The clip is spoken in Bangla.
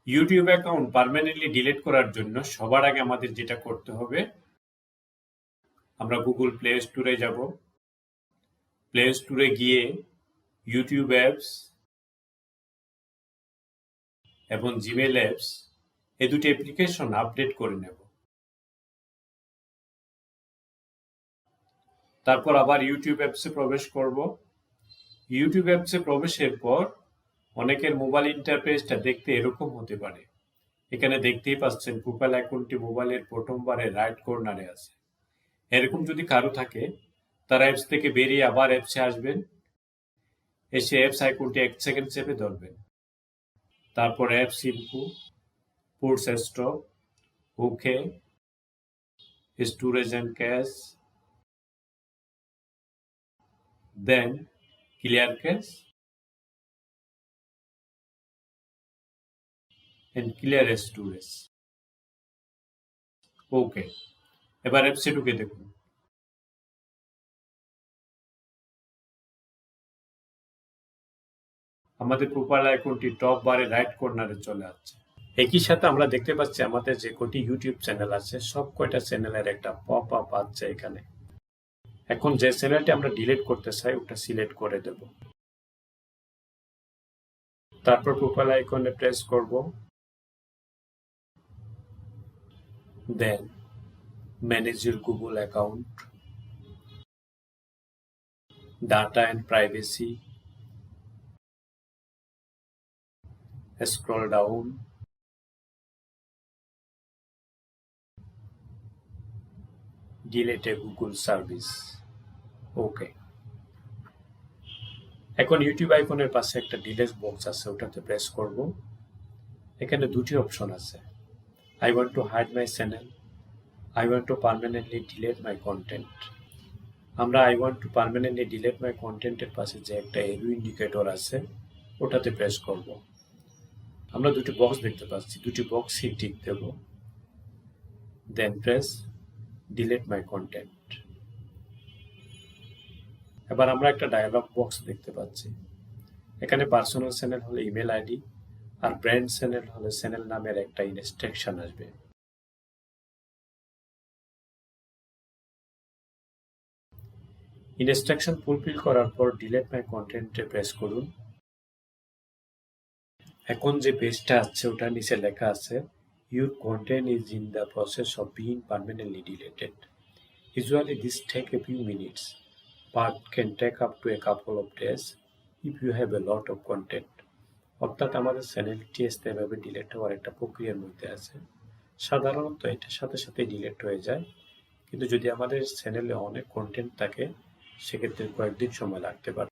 ইউটিউব অ্যাকাউন্ট পার্মানেন্টলি ডিলিট করার জন্য সবার আগে আমাদের যেটা করতে হবে, আমরা গুগল প্লে স্টোরে যাব। প্লে স্টোরে গিয়ে ইউটিউব অ্যাপস এবং জিমেল অ্যাপস এই দুটি অ্যাপ্লিকেশন আপডেট করে নেব। তারপর আবার ইউটিউব অ্যাপসে প্রবেশ করব। ইউটিউব অ্যাপসে প্রবেশের পর অনেকের মোবাইল ইন্টারফেসটা দেখতে এরকম হতে পারে। এখানে দেখতেই পাচ্ছেন প্রোফাইল আইকনটি মোবাইলের প্রথম বারে রাইট কর্নারে আছে। এরকম যদি কারো থাকে, তারা অ্যাপস থেকে বেরিয়ে আবার অ্যাপসে আসবেন। এসে অ্যাপস আইকনটি 1 সেকেন্ড চেপে ধরবেন। তারপর apps info, puts stop, okay, storage and cache, then clear cache and clear storage. Okay, এবার অ্যাপসে ঢুকে দেখুন। আমাদের প্রোফাইল আইকনটি টপ বারে রাইট কর্নারে চলে আসছে। একই সাথে আমরা দেখতে পাচ্ছি আমাদের যে কটি ইউটিউব চ্যানেল আছে সব কয়টা চ্যানেলের একটা পপ আপ আছে এখানে। এখন যে চ্যানেলটি আমরা ডিলিট করতে চাই ওটা সিলেক্ট করে দেব। তারপর প্রোফাইল আইকনে প্রেস করব, then manage your Google account, data and privacy, scroll down, delete a Google service. Okay, এখন ইউটিউব আইকনের পাশে একটা ডিলিট বক্স আছে, ওটাতে প্রেস করব। এখানে দুটি অপশন আছে, I want to hide my channel, I want to permanently delete my content. আমরা I want to permanently delete my কন্টেন্টের পাশে যে একটা এরো ইন্ডিকেটর আছে ওটাতে প্রেস করব। আমরা দুটি বক্স দেখতে পাচ্ছি, দুটি বক্সই টিক দেব, then press delete my content. এবার আমরা একটা ডায়ালগ বক্স দেখতে পাচ্ছি। এখানে পার্সোনাল চ্যানেল হলে ইমেল আইডি আর ব্র্যান্ড চ্যানেল হলে চ্যানেল নামের একটা ইনস্ট্রাকশন আসবে। ইনস্ট্রাকশন ফুলফিল করার পর ডিলিট মাই কন্টেন্টে প্রেস করুন। এখন যে পেজটা আছে ওটার নিচে লেখা আছে your content is in the process of being permanently deleted. Usually this take a few minutes but can take up to a couple of days if you have a lot of content. অর্থাৎ আমাদের চ্যানেলটি স্থায়ীভাবে ডিলিট হওয়ার একটা প্রক্রিয়ার মধ্যে আছে। সাধারণত এটার সাথে সাথে ডিলিট হয়ে যায়, কিন্তু যদি আমাদের চ্যানেলে অনেক কন্টেন্ট থাকে সেক্ষেত্রে কয়েকদিন সময় লাগতে পারে।